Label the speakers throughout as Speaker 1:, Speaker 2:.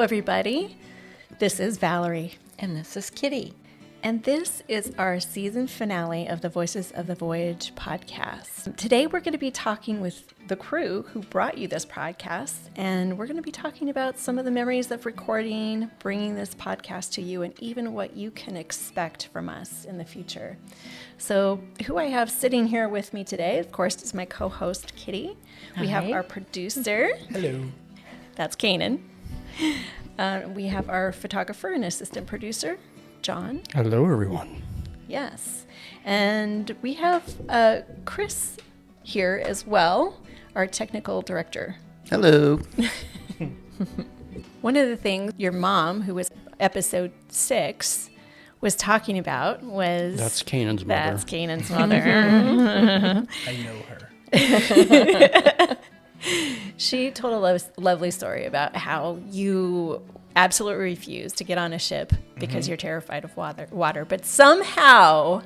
Speaker 1: everybody. This is Valerie.
Speaker 2: And this is Kitty.
Speaker 1: And this is our season finale of the Voices of the Voyage podcast. Today we're going to be talking with the crew who brought you this podcast, and we're going to be talking about some of the memories of recording, bringing this podcast to you, and even what you can expect from us in the future. So who I have sitting here with me today, of course, is my co-host, Kitty. We have our producer.
Speaker 3: Hello.
Speaker 1: That's Kanan. We have our photographer and assistant producer, John.
Speaker 3: Hello, everyone.
Speaker 1: Yes. And we have Chris here as well, our technical director.
Speaker 3: Hello.
Speaker 1: One of the things your mom, who was episode 6, was talking about was...
Speaker 3: That's Kanan's mother.
Speaker 1: That's Kanan's mother.
Speaker 3: I know her.
Speaker 1: She told a lovely story about how you absolutely refused to get on a ship because you're terrified of water. But somehow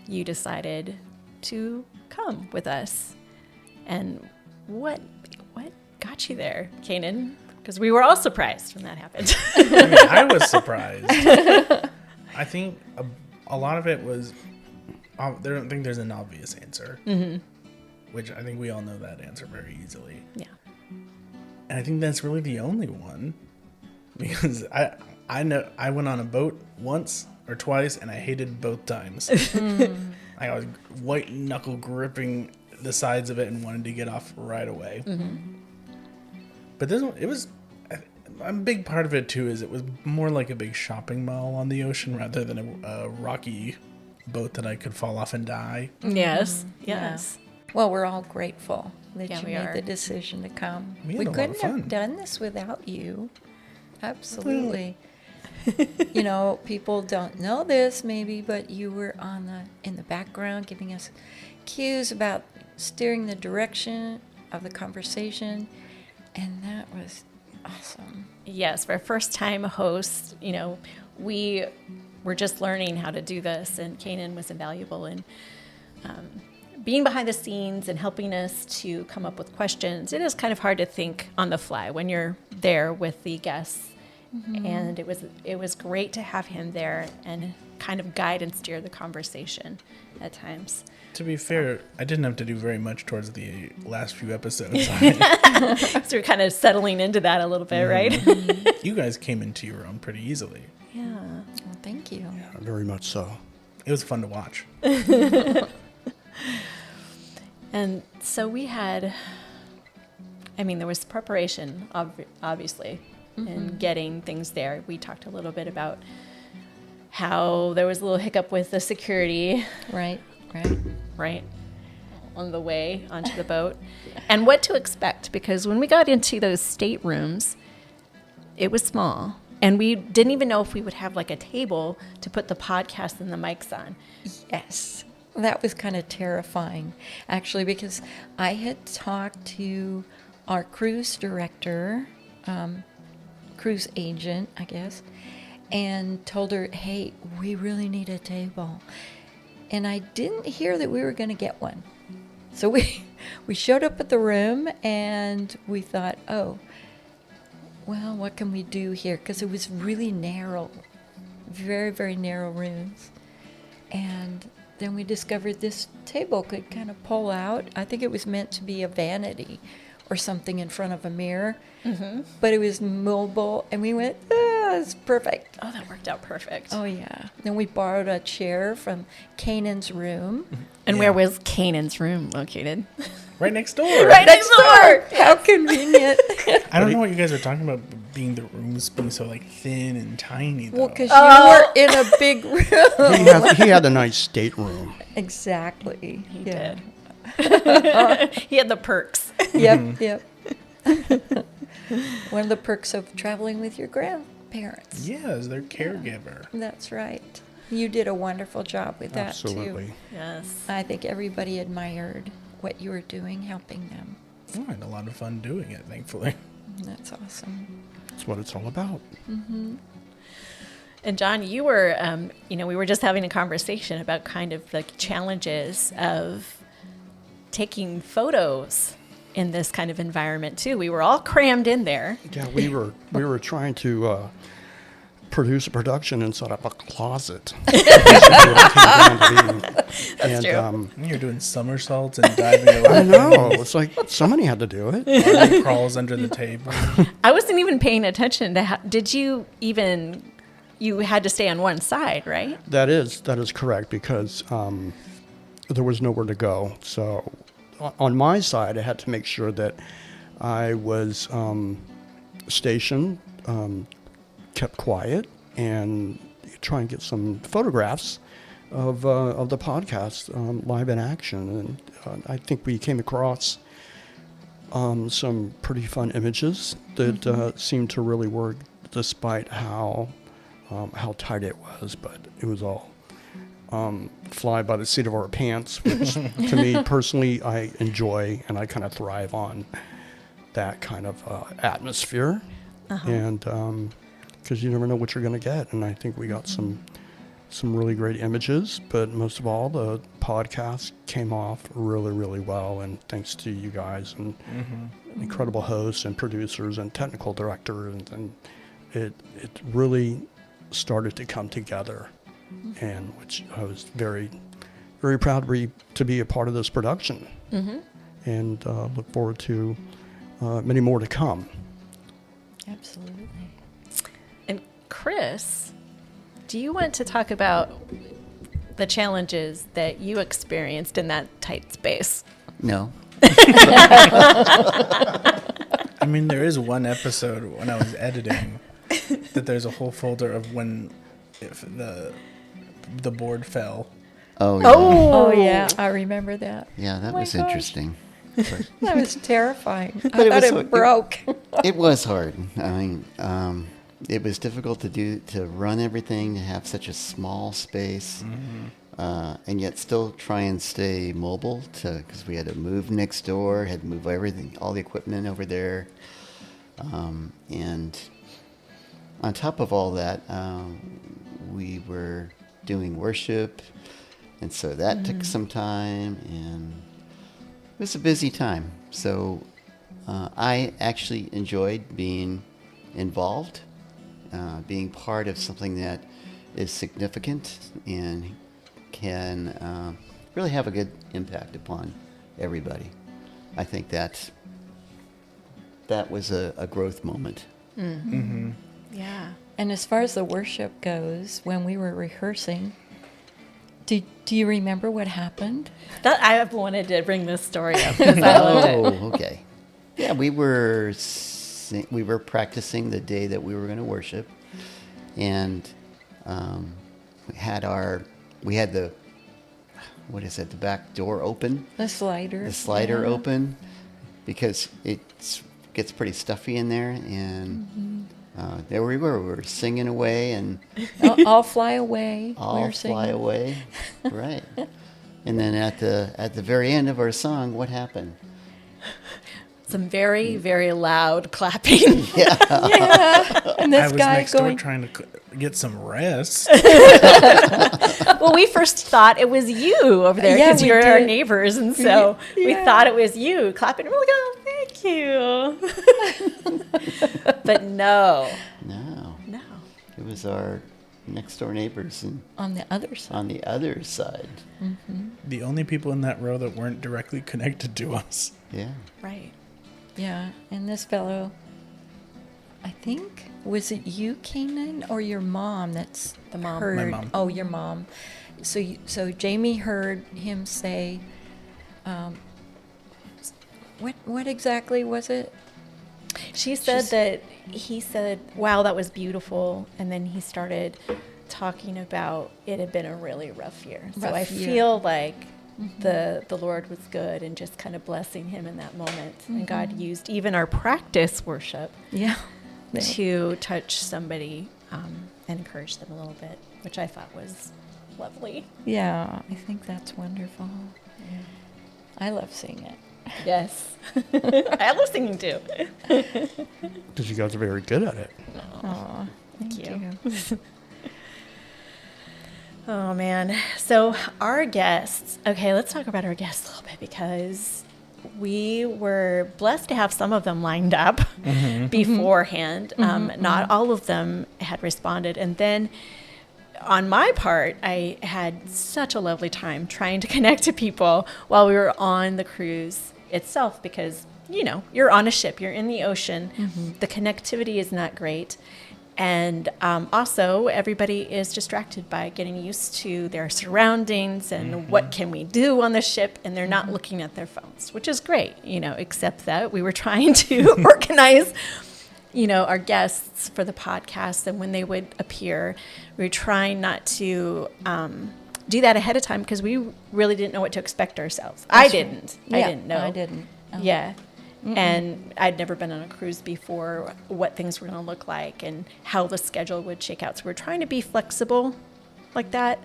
Speaker 1: you decided to come with us. And what got you there, Kanan? Because we were all surprised when that happened.
Speaker 4: I was surprised. I think a lot of it was, I don't think there's an obvious answer, which I think we all know that answer very easily.
Speaker 1: Yeah.
Speaker 4: And I think that's really the only one, because I know I went on a boat once or twice and I hated both times. I was white knuckle gripping the sides of it and wanted to get off right away. But this one, it was a big part of it too. Is it was more like a big shopping mall on the ocean rather than a rocky boat that I could fall off and die.
Speaker 1: Yes.
Speaker 2: Yeah. Well, we're all grateful that you
Speaker 1: we
Speaker 2: made
Speaker 1: are.
Speaker 2: the decision to come.
Speaker 4: We had
Speaker 2: We
Speaker 4: a lot
Speaker 2: couldn't
Speaker 4: of fun.
Speaker 2: have done this without you. Absolutely. You know, people don't know this maybe, but you were in the background giving us cues about steering the direction of the conversation, and that was awesome.
Speaker 1: Yes, for a first-time host, we were just learning how to do this, and Kanan was invaluable in being behind the scenes and helping us to come up with questions. It is kind of hard to think on the fly when you're there with the guests, and it was great to have him there and kind of guide and steer the conversation at times.
Speaker 4: To be fair, I didn't have to do very much towards the last few episodes.
Speaker 1: So we're kind of settling into that a little bit, right?
Speaker 4: You guys came into your own pretty easily.
Speaker 1: Yeah.
Speaker 2: Well, thank you.
Speaker 3: Yeah, very much so.
Speaker 4: It was fun to watch.
Speaker 1: And so we had, there was preparation, obviously, in getting things there. We talked a little bit about how there was a little hiccup with the security.
Speaker 2: Right.
Speaker 1: Right on the way onto the boat, and what to expect, because when we got into those staterooms, it was small, and we didn't even know if we would have like a table to put the podcast and the mics on.
Speaker 2: Yes. That was kind of terrifying, actually, because I had talked to our cruise director, cruise agent, I guess, and told her, hey, we really need a table. And I didn't hear that we were going to get one. So we showed up at the room, and we thought, oh, well, what can we do here? Because it was really narrow, very, very narrow rooms. And then we discovered this table could kind of pull out. I think it was meant to be a vanity or something in front of a mirror. But it was mobile, and we went, it's perfect.
Speaker 1: Oh, that worked out perfect.
Speaker 2: Oh, yeah. Then we borrowed a chair from Kanan's room.
Speaker 1: And where was Kanan's room located?
Speaker 4: Right next door.
Speaker 1: Right next door.
Speaker 2: How convenient.
Speaker 4: I don't know what you guys are talking about, being the rooms being so like thin and tiny. Though.
Speaker 2: Well, because you were in a big room.
Speaker 3: He had a nice stateroom.
Speaker 2: Exactly.
Speaker 1: He
Speaker 2: Yeah.
Speaker 1: did. He had the perks.
Speaker 2: Yep. One of the perks of traveling with your grandparents.
Speaker 4: Yeah, as their caregiver.
Speaker 2: That's right. You did a wonderful job with that,
Speaker 3: Absolutely.
Speaker 2: too.
Speaker 1: Yes.
Speaker 2: I think everybody admired what you were doing, helping them.
Speaker 4: Oh, I had a lot of fun doing it, thankfully.
Speaker 2: That's awesome.
Speaker 3: That's what it's all about.
Speaker 1: And John, you were, we were just having a conversation about kind of the challenges of taking photos in this kind of environment too. We were all crammed in there.
Speaker 3: Yeah, we were trying to produce a production inside of a closet.
Speaker 1: That's true.
Speaker 4: You're doing somersaults and diving around.
Speaker 3: I know. It's like somebody had to do it.
Speaker 4: Artie crawls under the table.
Speaker 1: I wasn't even paying attention to how, did you even, you had to stay on one side, right?
Speaker 3: That is correct, because there was nowhere to go. So on my side, I had to make sure that I was stationed, kept quiet, and try and get some photographs of the podcast live in action. And I think we came across some pretty fun images that seemed to really work, despite how tight it was. But it was all fly by the seat of our pants, which to me personally I enjoy, and I kind of thrive on that kind of atmosphere. And because you never know what you're going to get. And I think we got some really great images, but most of all, the podcast came off really, really well. And thanks to you guys and incredible hosts and producers and technical directors, and it really started to come together, and which I was very, very proud to be a part of this production, and look forward to many more to come.
Speaker 2: Absolutely.
Speaker 1: And Chris, do you want to talk about the challenges that you experienced in that tight space?
Speaker 5: No.
Speaker 4: I mean, there is one episode when I was editing that there's a whole folder of if the board fell.
Speaker 5: Oh, yeah.
Speaker 2: Oh, yeah. I remember that.
Speaker 5: Yeah, that
Speaker 2: my
Speaker 5: was
Speaker 2: gosh.
Speaker 5: interesting. But
Speaker 2: That was terrifying. I
Speaker 5: But it
Speaker 2: thought
Speaker 5: was-
Speaker 2: it broke.
Speaker 5: it was hard. I mean, it was difficult to run everything, to have such a small space, and yet still try and stay mobile, because we had to move next door, had to move everything, all the equipment over there. And on top of all that, we were doing worship, and so that took some time, and it was a busy time. So I actually enjoyed being involved, being part of something that is significant and can really have a good impact upon everybody. I think that was a growth moment.
Speaker 1: Yeah.
Speaker 2: And as far as the worship goes, when we were rehearsing, do you remember what happened?
Speaker 1: That I wanted to bring this story up because I loved it.
Speaker 5: Oh, okay. Yeah, we were practicing the day that we were going to worship, and we had the back door open,
Speaker 2: The slider.
Speaker 5: the slider
Speaker 2: Yeah.
Speaker 5: open, because it gets pretty stuffy in there, and there we were singing away, and
Speaker 2: I'll fly away. we
Speaker 5: all
Speaker 2: were
Speaker 5: fly
Speaker 2: singing.
Speaker 5: away, right? And then at the very end of our song, what happened?
Speaker 1: Some very, very loud clapping.
Speaker 2: Yeah. And
Speaker 4: I
Speaker 2: this
Speaker 4: was
Speaker 2: guy
Speaker 4: next door
Speaker 2: going,
Speaker 4: trying to get some rest.
Speaker 1: Well, we first thought it was you over there
Speaker 2: Yeah,
Speaker 1: because
Speaker 2: we
Speaker 1: you're our
Speaker 2: did.
Speaker 1: neighbors, and so we
Speaker 2: Yeah.
Speaker 1: thought it was you clapping. We're like, oh, thank you. But no.
Speaker 5: It was our next door neighbors and
Speaker 2: on the other side.
Speaker 5: on the other side.
Speaker 4: The only people in that row that weren't directly connected to us.
Speaker 5: Yeah.
Speaker 1: Right.
Speaker 2: Yeah. And this fellow, I think, was it you, Kanan, or your mom that's
Speaker 1: The mom.
Speaker 2: heard?
Speaker 4: My mom.
Speaker 2: Oh, your mom. So Jamie heard him say, what exactly was it?
Speaker 1: She said that he said, wow, that was beautiful. And then he started talking about it had been a really rough year. So
Speaker 2: Rough
Speaker 1: I
Speaker 2: year.
Speaker 1: feel like the Lord was good and just kind of blessing him in that moment. And God used even our practice worship
Speaker 2: Yeah.
Speaker 1: to touch somebody and encourage them a little bit, which I thought was lovely.
Speaker 2: Yeah, I think that's wonderful. I love seeing it.
Speaker 1: Yes. I love singing too.
Speaker 3: Because you guys are very good at it.
Speaker 2: Aw,
Speaker 1: Thank
Speaker 2: thank
Speaker 1: you.
Speaker 2: you.
Speaker 1: Oh man. So our guests, okay, let's talk about our guests a little bit because we were blessed to have some of them lined up beforehand. Not all of them had responded. And then on my part, I had such a lovely time trying to connect to people while we were on the cruise itself, because, you know, you're on a ship, you're in the ocean. The connectivity is not great. And also, everybody is distracted by getting used to their surroundings and what can we do on the ship, and they're not looking at their phones, which is great, you know, except that we were trying to organize, you know, our guests for the podcast, and when they would appear, we were trying not to do that ahead of time, because we really didn't know what to expect ourselves. I didn't know.
Speaker 2: I didn't.
Speaker 1: Yeah. And I'd never been on a cruise before, what things were going to look like and how the schedule would shake out. So we're trying to be flexible like that.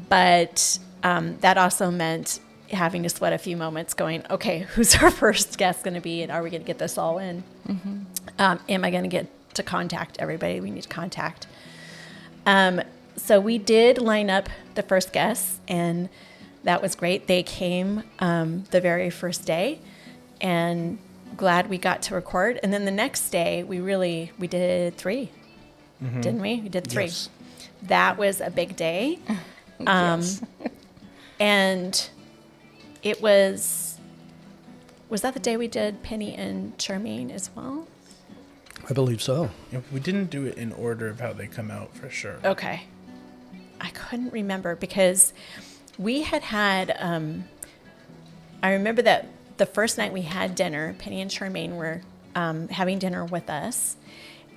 Speaker 1: But that also meant having to sweat a few moments going, okay, who's our first guest going to be? And are we going to get this all in? Am I going to get to contact everybody we need to contact? So we did line up the first guests, and that was great. They came the very first day. And glad we got to record. And then the next day, we did 3, didn't we? We did 3.
Speaker 3: Yes.
Speaker 1: That was a big day.
Speaker 2: Yes.
Speaker 1: And it was that the day we did Penny and Charmaine as well?
Speaker 3: I believe so.
Speaker 4: Yeah, we didn't do it in order of how they come out for sure.
Speaker 1: Okay. I couldn't remember, because we had I remember that the first night we had dinner, Penny and Charmaine were having dinner with us,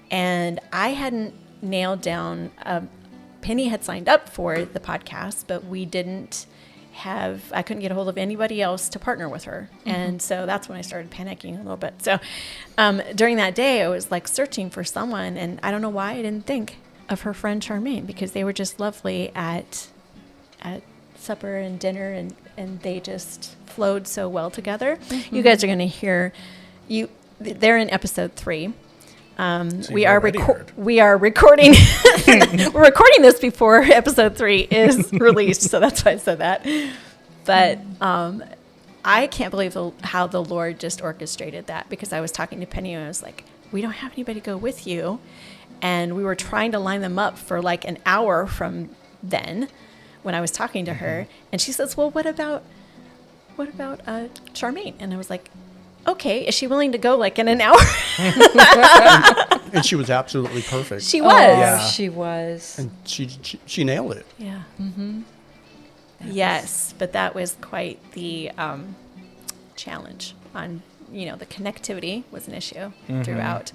Speaker 1: and I hadn't nailed down. Penny had signed up for the podcast, but we didn't have. I couldn't get a hold of anybody else to partner with her, and so that's when I started panicking a little bit. So during that day, I was like searching for someone, and I don't know why I didn't think of her friend Charmaine, because they were just lovely at supper and dinner, and they just flowed so well together. You guys are going to hear they're in episode 3.
Speaker 4: So
Speaker 1: we
Speaker 4: you've
Speaker 1: are
Speaker 4: already heard.
Speaker 1: we are recording we're recording this before episode 3 is released, so that's why I said that. But I can't believe how the Lord just orchestrated that, because I was talking to Penny and I was like, we don't have anybody go with you, and we were trying to line them up for like an hour from then when I was talking to her, and she says, well, what about Charmaine? And I was like, okay, is she willing to go like in an hour?
Speaker 3: And she was absolutely perfect.
Speaker 1: She was.
Speaker 4: Yeah.
Speaker 2: She was.
Speaker 3: And she nailed it.
Speaker 1: Yeah. Yes, but that was quite the challenge. On, you know, the connectivity was an issue throughout,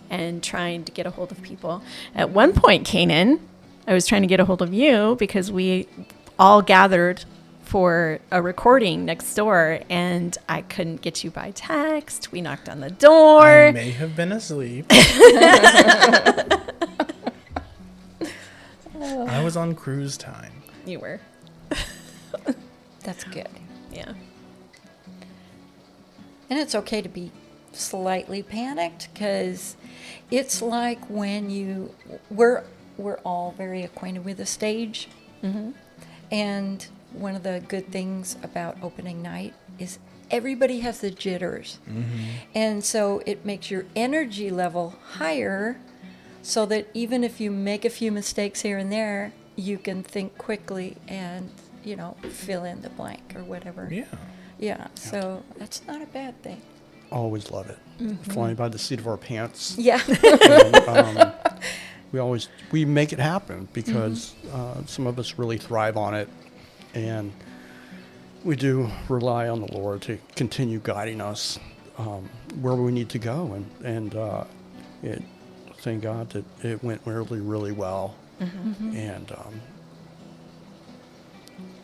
Speaker 1: and trying to get a hold of people. At one point, Kanan, I was trying to get a hold of you because we all gathered for a recording next door, and I couldn't get you by text. We knocked on the door.
Speaker 4: I may have been asleep. I was on cruise time.
Speaker 1: You were.
Speaker 2: That's good.
Speaker 1: Yeah.
Speaker 2: And it's okay to be slightly panicked, because it's like when we're all very acquainted with the stage. And one of the good things about opening night is everybody has the jitters. And so it makes your energy level higher, so that even if you make a few mistakes here and there, you can think quickly and, you know, fill in the blank or whatever. Yeah, so that's not a bad thing.
Speaker 3: Always love it. Flying by the seat of our pants.
Speaker 2: Yeah.
Speaker 3: And, we make it happen, because some of us really thrive on it, and we do rely on the Lord to continue guiding us where we need to go, and thank God that it went really, really well, and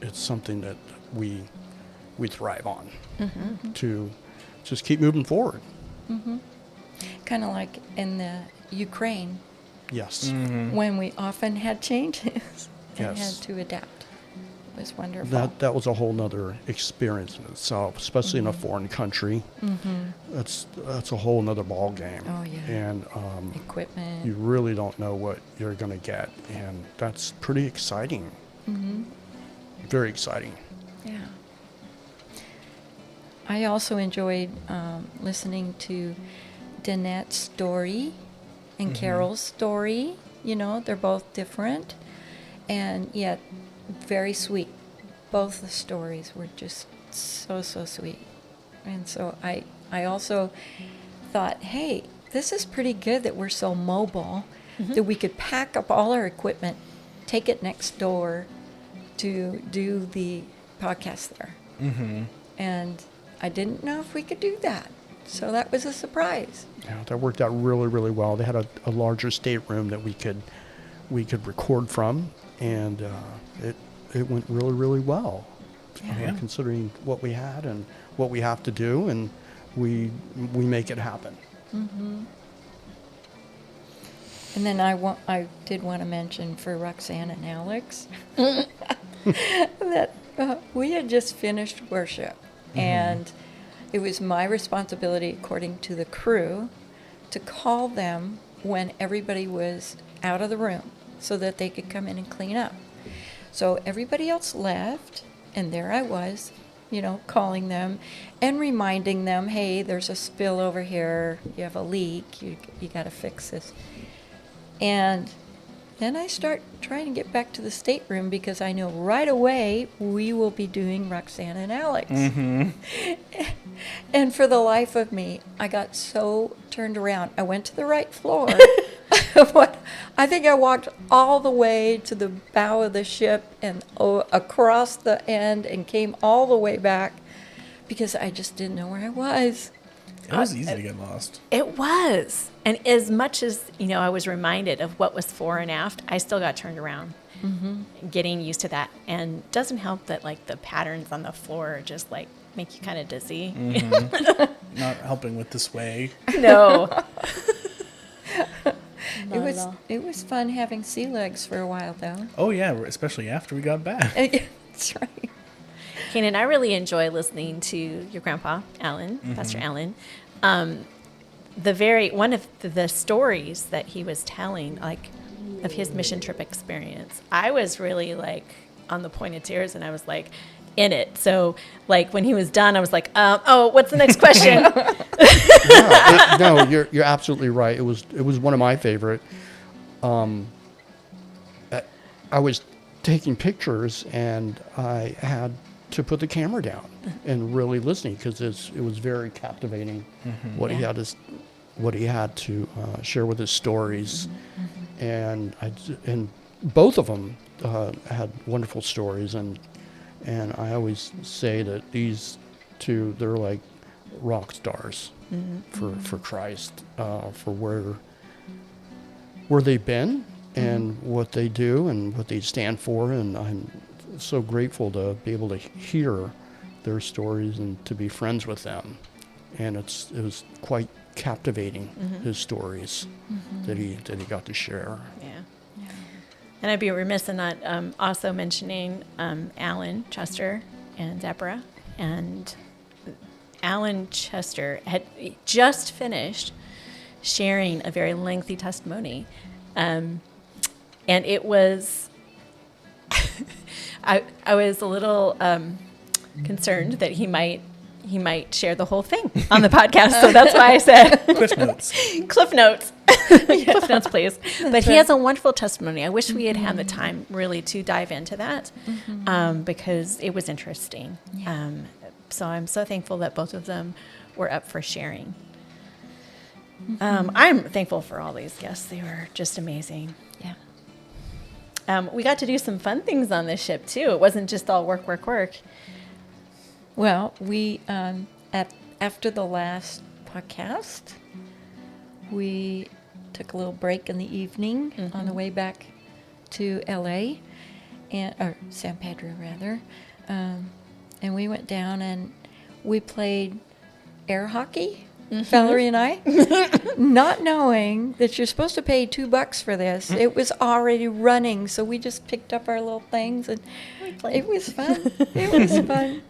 Speaker 3: it's something that we thrive on to just keep moving forward.
Speaker 2: Kind of like in the Ukraine,
Speaker 3: Yes.
Speaker 2: when we often had changes and
Speaker 3: Yes.
Speaker 2: had to adapt. It was wonderful.
Speaker 3: That was a whole nother experience in itself, especially in a foreign country. That's a whole nother ball game.
Speaker 2: Oh, yeah.
Speaker 3: And
Speaker 2: Equipment.
Speaker 3: you really don't know what you're going to get, and that's pretty exciting. Very exciting.
Speaker 2: Yeah. I also enjoyed listening to Danette's story and Carol's story. You know, they're both different and yet very sweet. Both the stories were just so sweet. And so I also thought, hey, this is pretty good that we're so mobile that we could pack up all our equipment, take it next door to do the podcast there. And I didn't know if we could do that. So that was a surprise.
Speaker 3: Yeah, that worked out really, really well. They had a larger stateroom that we could record from, and it went really, really well. Considering what we had and what we have to do, and we make it happen.
Speaker 2: And then I did want to mention for Roxanne and Alex that we had just finished worship, and it was my responsibility, according to the crew, to call them when everybody was out of the room so that they could come in and clean up. So everybody else left, and there I was, you know, calling them and reminding them, hey, there's a spill over here, you have a leak, you got to fix this. And then I start trying to get back to the stateroom because I know right away we will be doing Roxanne and Alex. And for the life of me, I got so turned around. I went to the right floor. I think I walked all the way to the bow of the ship and across the end and came all the way back because I just didn't know where I was.
Speaker 4: It was easy to get lost.
Speaker 1: It was. And as much as, you know, I was reminded of what was fore and aft, I still got turned around, getting used to that. And it doesn't help that, like, the patterns on the floor just, like, make you kind of dizzy.
Speaker 4: Not helping with the sway.
Speaker 1: No.
Speaker 2: It was fun having sea legs for a while, though.
Speaker 4: Oh, yeah, especially after we got back.
Speaker 2: That's right.
Speaker 1: Kanan, I really enjoy listening to your grandpa, Alan, Pastor Alan. One of the stories that he was telling, like, of his mission trip experience, I was really, like, on the point of tears, and I was, like, in it. So, like, when he was done, I was like, what's the next question?
Speaker 3: No, you're absolutely right. It was one of my favorite. I was taking pictures, and I had to put the camera down and really listening because it was very captivating what he had to share with his stories, and both of them had wonderful stories, and I always say that these two, they're like rock stars for Christ, for where they've been and what they do and what they stand for, and I'm so grateful to be able to hear their stories and to be friends with them. And it was quite captivating, his stories that he got to share.
Speaker 1: Yeah. And I'd be remiss in not also mentioning Alan Chester and Deborah. And Alan Chester had just finished sharing a very lengthy testimony. And it was, I was a little concerned that he might share the whole thing on the podcast. So that's why I said
Speaker 4: Cliff notes.
Speaker 1: Cliff notes. Cliff notes, please. But he has a wonderful testimony. I wish we had had the time really to dive into that because it was interesting.
Speaker 2: Yeah.
Speaker 1: So I'm so thankful that both of them were up for sharing. I'm thankful for all these guests. They were just amazing.
Speaker 2: Yeah.
Speaker 1: We got to do some fun things on this ship too. It wasn't just all work, work, work.
Speaker 2: Well, we after the last podcast, we took a little break in the evening on the way back to LA, or San Pedro rather, and we went down and we played air hockey. Valerie and I, not knowing that you're supposed to pay $2 for this. It was already running, so we just picked up our little things, and it was fun. It was fun.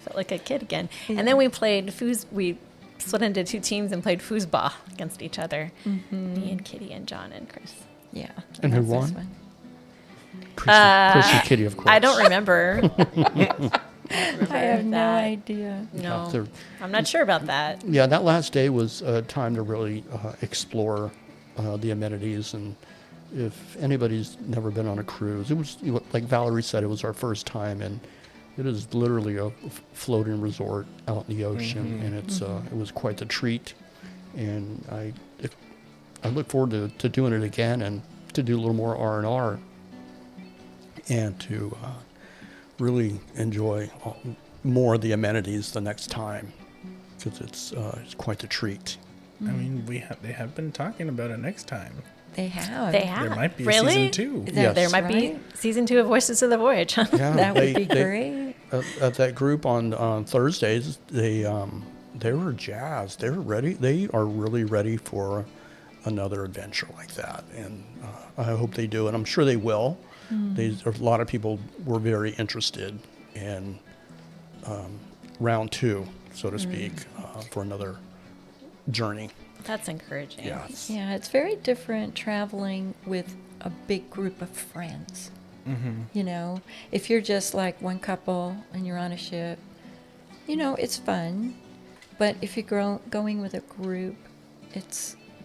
Speaker 1: Felt like a kid again. Yeah. And then we played we split into two teams and played foosball against each other. Me and Kitty and John and Chris.
Speaker 2: Yeah.
Speaker 3: And who won? Chris and Kitty, of course.
Speaker 1: I don't remember.
Speaker 2: I have no idea.
Speaker 1: No,
Speaker 3: There-
Speaker 1: I'm not sure about that.
Speaker 3: Yeah, that last day was a time to really explore the amenities. And if anybody's never been on a cruise, it was, like Valerie said, it was our first time. And it is literally a floating resort out in the ocean. And it was quite the treat. And I look forward to doing it again and to do a little more R&R and to really enjoy more of the amenities the next time, because it's quite the treat.
Speaker 4: I mean, they have been talking about it next time.
Speaker 2: They have.
Speaker 1: They have.
Speaker 4: There might be a
Speaker 1: Really?
Speaker 4: season 2.
Speaker 3: Yes.
Speaker 1: There might be
Speaker 2: Right?
Speaker 1: season 2 of Voices of the Voyage.
Speaker 3: Yeah,
Speaker 2: That would be great.
Speaker 3: At that group on Thursdays, they were jazzed. They were ready. They are really ready for another adventure like that, and I hope they do, and I'm sure they will. A lot of people were very interested in round 2, so to speak, for another journey.
Speaker 1: That's encouraging.
Speaker 3: Yes.
Speaker 2: Yeah, it's very different traveling with a big group of friends. You know, if you're just like one couple and you're on a ship, you know, it's fun. But if you're going with a group,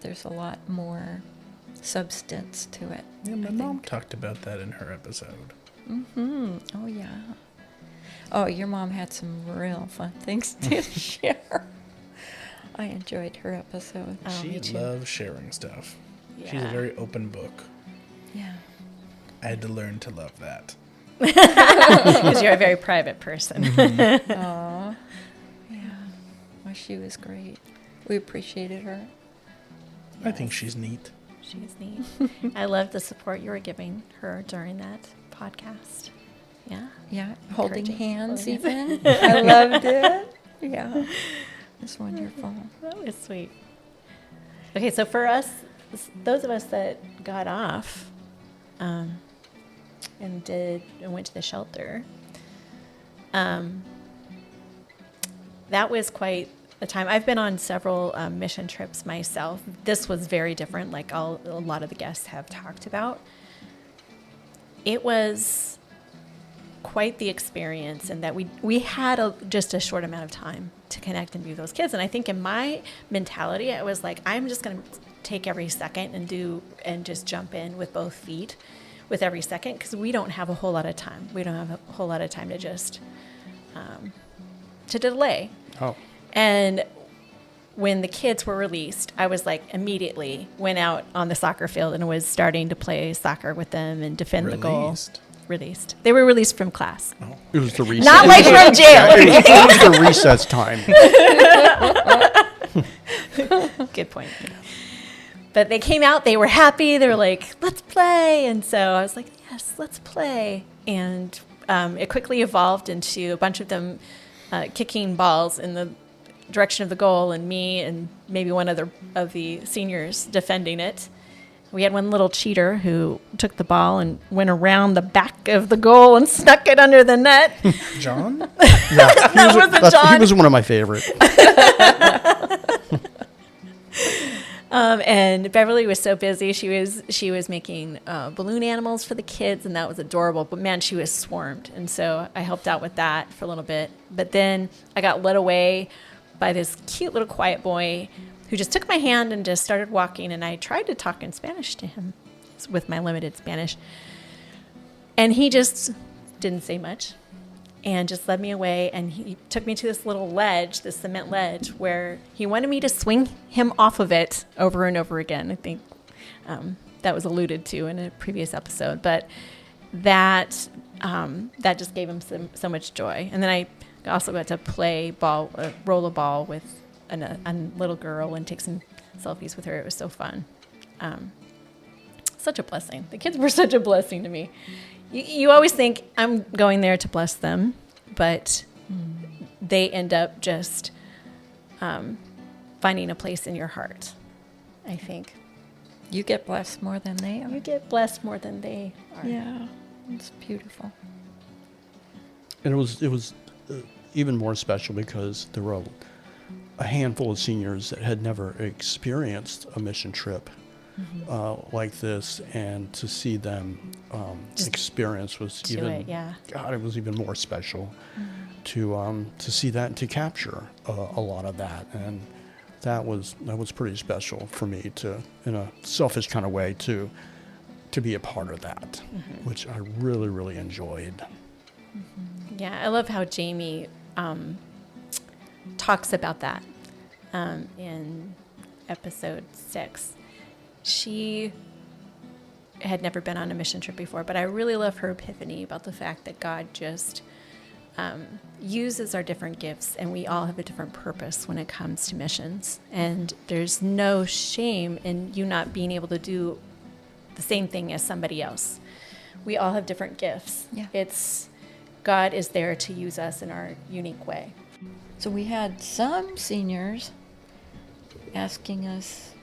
Speaker 2: there's a lot more substance to it.
Speaker 4: Yeah, my
Speaker 2: I
Speaker 4: mom
Speaker 2: think.
Speaker 4: talked about that in her episode.
Speaker 2: Oh, yeah. Oh, your mom had some real fun things to share. I enjoyed her episode.
Speaker 1: Oh, me
Speaker 4: She
Speaker 1: too.
Speaker 4: loves sharing stuff. She's a
Speaker 1: Yeah.
Speaker 4: very open book.
Speaker 2: Yeah.
Speaker 4: I had to learn to love that.
Speaker 1: Because you're a very private person.
Speaker 2: Aw. Yeah. Well, she was great. We appreciated her.
Speaker 4: I think she's neat.
Speaker 1: She's neat. I love the support you were giving her during that podcast. Yeah.
Speaker 2: Yeah, holding
Speaker 1: Encouraging.
Speaker 2: hands
Speaker 1: Holding
Speaker 2: even. I loved it. Yeah. It's wonderful.
Speaker 1: That was sweet. Okay, so for us, those of us that got off and went to the shelter, that was quite a time. I've been on several mission trips myself. This was very different, like a lot of the guests have talked about. It was quite the experience, and that we had just a short amount of time to connect and be with those kids. And I think in my mentality, I was like, I'm just going to take every second and just jump in with both feet with every second, because we don't have a whole lot of time. We don't have a whole lot of time to just to delay.
Speaker 3: Oh,
Speaker 1: And when the kids were released, I was like immediately went out on the soccer field and was starting to play soccer with them and defend the goal. Released. They were released from class.
Speaker 3: it was the recess.
Speaker 1: Not like from jail.
Speaker 3: it was the recess time.
Speaker 1: Good point. But they came out, they were happy. They were like, let's play. And so I was like, yes, let's play. And it quickly evolved into a bunch of them kicking balls in the direction of the goal, and me and maybe one other of the seniors defending it. We had one little cheater who took the ball and went around the back of the goal and snuck it under the net.
Speaker 4: John?
Speaker 3: Yeah,
Speaker 1: wasn't John.
Speaker 3: He was one of my favorites.
Speaker 1: And Beverly was so busy. She was making balloon animals for the kids, and that was adorable. But man, she was swarmed, and so I helped out with that for a little bit. But then I got led away by this cute little quiet boy who just took my hand and just started walking. And I tried to talk in Spanish to him with my limited Spanish, and he just didn't say much and just led me away. And he took me to this little ledge, this cement ledge, where he wanted me to swing him off of it over and over again. I think that was alluded to in a previous episode, but that just gave him so much joy. And then I also got to play ball, roll a ball with a little girl and take some selfies with her. It was so fun. Such a blessing. The kids were such a blessing to me. You always think I'm going there to bless them, but they end up just finding a place in your heart, I think.
Speaker 2: You get blessed more than they are.
Speaker 1: You get blessed more than they are.
Speaker 2: Yeah, it's beautiful.
Speaker 3: And it was even more special because there were a handful of seniors that had never experienced a mission trip. like this, and to see them
Speaker 1: Just
Speaker 3: experience was
Speaker 1: do
Speaker 3: even,
Speaker 1: it, yeah.
Speaker 3: God, it was even more special to see that and to capture a lot of that, and that was pretty special for me to, in a selfish kind of way, to be a part of that, which I really, really enjoyed.
Speaker 1: Yeah, I love how Jamie talks about that in episode 6. She had never been on a mission trip before, but I really love her epiphany about the fact that God just uses our different gifts, and we all have a different purpose when it comes to missions. And there's no shame in you not being able to do the same thing as somebody else. We all have different gifts.
Speaker 2: Yeah.
Speaker 1: It's God is there to use us in our unique way.
Speaker 2: So we had some seniors asking us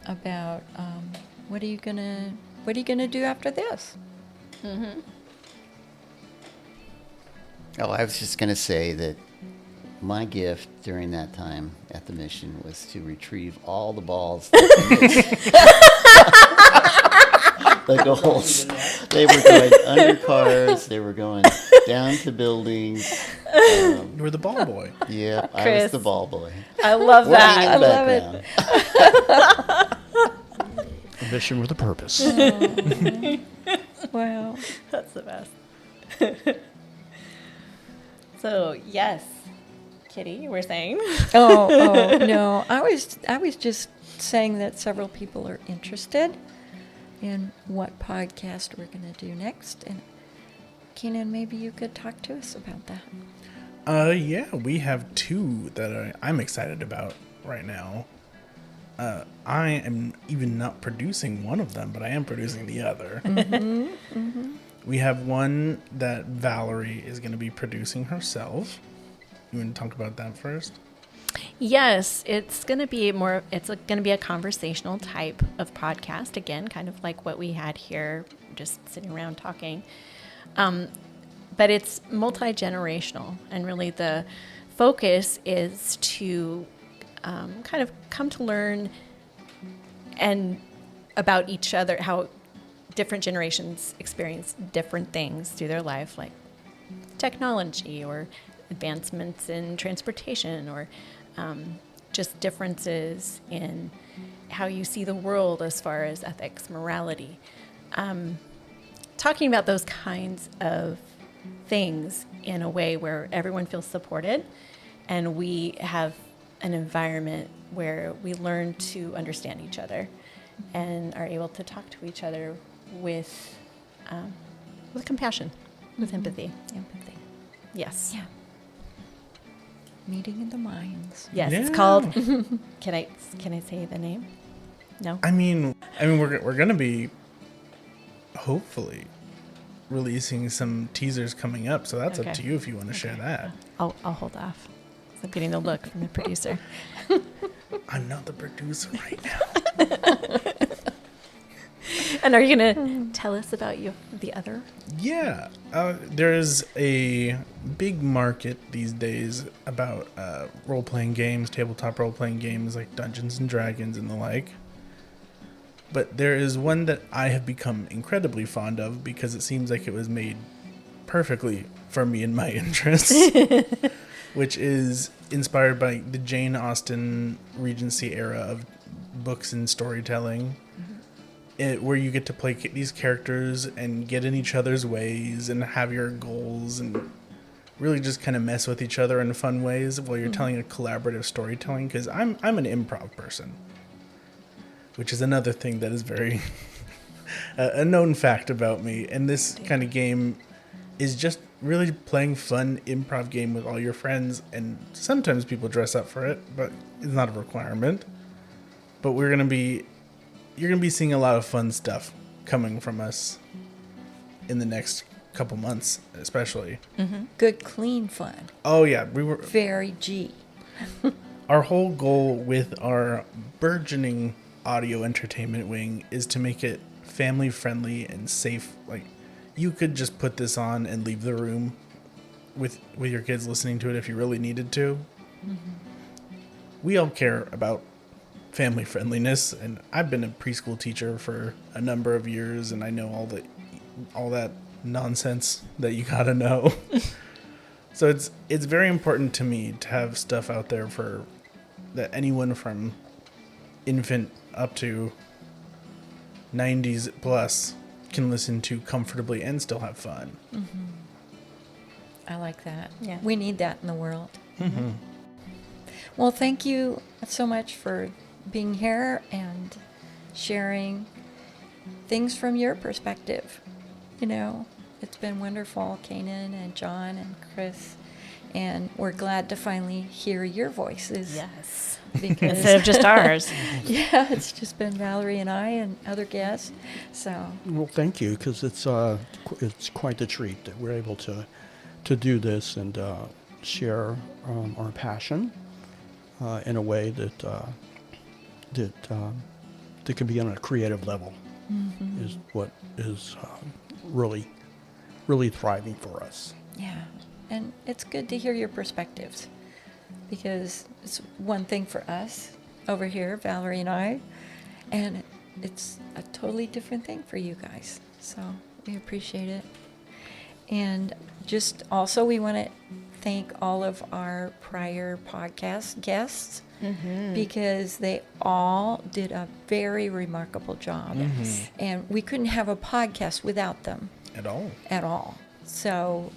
Speaker 2: about what are you gonna do after this?
Speaker 5: Oh, I was just going to say that my gift during that time at the mission was to retrieve all the balls. The goals. They were going under cars. They were going down to buildings.
Speaker 4: You were the ball boy.
Speaker 5: Yeah, I
Speaker 1: Chris.
Speaker 5: was the ball boy.
Speaker 1: I love that.
Speaker 5: Working in the background.
Speaker 3: A mission with a purpose.
Speaker 2: Wow.
Speaker 1: That's the best. So, yes, Kitty, you were saying.
Speaker 2: Oh no. I was just saying that several people are interested in what podcast we're going to do next, and Keenan, maybe you could talk to us about that.
Speaker 4: Yeah, we have 2 that I'm excited about right now. I am even not producing one of them, but I am producing the other. We have one that Valerie is going to be producing herself. You want to talk about that first?
Speaker 1: Yes, it's going to be a conversational type of podcast, again, kind of like what we had here, just sitting around talking. But it's multi-generational, and really the focus is to kind of come to learn and about each other, how different generations experience different things through their life, like technology or advancements in transportation, or just differences in how you see the world as far as ethics, morality. Talking about those kinds of things in a way where everyone feels supported, and we have an environment where we learn to understand each other and are able to talk to each other with compassion, with empathy. Yes.
Speaker 2: Yeah. Meeting in the minds.
Speaker 1: Yes,
Speaker 4: Yeah.
Speaker 1: it's called. Can I say the name? No.
Speaker 4: I mean, we're going to be hopefully releasing some teasers coming up, so that's
Speaker 1: Okay.
Speaker 4: up to you if you want to share that.
Speaker 1: I'll hold off. I'm getting the look from the producer.
Speaker 4: I'm not the producer right now.
Speaker 1: And are you gonna tell us about the other?
Speaker 4: Yeah, there's a big market these days about role-playing games, tabletop role-playing games like Dungeons and Dragons and the like. But there is one that I have become incredibly fond of because it seems like it was made perfectly for me and my interests, which is inspired by the Jane Austen Regency era of books and storytelling. Where you get to play these characters and get in each other's ways and have your goals and really just kind of mess with each other in fun ways while you're telling a collaborative storytelling. Because I'm an improv person, which is another thing that is very a known fact about me. And this kind of game is just really playing fun improv game with all your friends. And sometimes people dress up for it, but it's not a requirement. But you're going to be seeing a lot of fun stuff coming from us in the next couple months, especially.
Speaker 2: Good, clean fun.
Speaker 4: Oh, yeah.
Speaker 2: Very G.
Speaker 4: Our whole goal with our burgeoning audio entertainment wing is to make it family friendly and safe. Like, you could just put this on and leave the room with your kids listening to it if you really needed to. We all care about family friendliness. And I've been a preschool teacher for a number of years, and I know all that nonsense that you gotta know. So it's very important to me to have stuff out there for that anyone from infant up to 90s plus can listen to comfortably and still have fun.
Speaker 2: Mm-hmm. I like that.
Speaker 1: Yeah.
Speaker 2: We need that in the world.
Speaker 4: Mm-hmm.
Speaker 2: Well, thank you so much for being here and sharing things from your perspective. You know, it's been wonderful, Kanan and John and Chris, and we're glad to finally hear your voices.
Speaker 1: Yes.
Speaker 2: Because
Speaker 1: Instead of just ours.
Speaker 2: yeah, it's just been Valerie and I and other guests. So
Speaker 3: Well, thank you, because it's quite a treat that we're able to do this and share our passion in a way that can be on a creative level.
Speaker 2: mm-hmm.
Speaker 3: Is what is really, really thriving for us.
Speaker 2: Yeah, and it's good to hear your perspectives, because it's one thing for us over here, Valerie and I, and it's a totally different thing for you guys. So we appreciate it. And just also, we want to thank all of our prior podcast guests, because they all did a very remarkable job. And we couldn't have a podcast without them
Speaker 4: At all.
Speaker 2: at all. So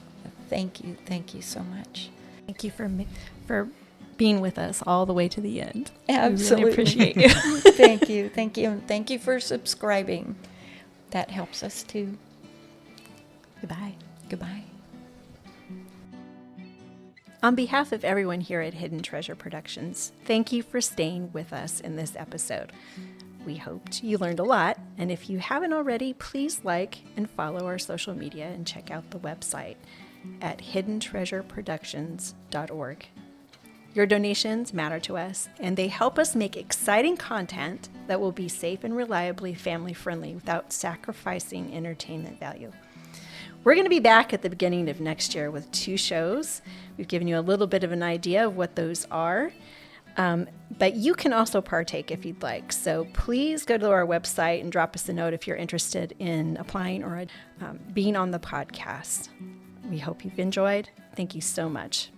Speaker 2: thank you so much.
Speaker 1: Thank you for being with us all the way to the end.
Speaker 2: Absolutely.
Speaker 1: We really appreciate you.
Speaker 2: Thank you, and thank you for subscribing. That helps us too.
Speaker 1: Goodbye.
Speaker 2: Goodbye.
Speaker 1: On behalf of everyone here at Hidden Treasure Productions, thank you for staying with us in this episode. We hoped you learned a lot, and if you haven't already, please like and follow our social media and check out the website at hiddentreasureproductions.org. Your donations matter to us, and they help us make exciting content that will be safe and reliably family-friendly without sacrificing entertainment value. We're going to be back at the beginning of next year with 2 shows. We've given you a little bit of an idea of what those are, but you can also partake if you'd like. So please go to our website and drop us a note if you're interested in applying or being on the podcast. We hope you've enjoyed. Thank you so much.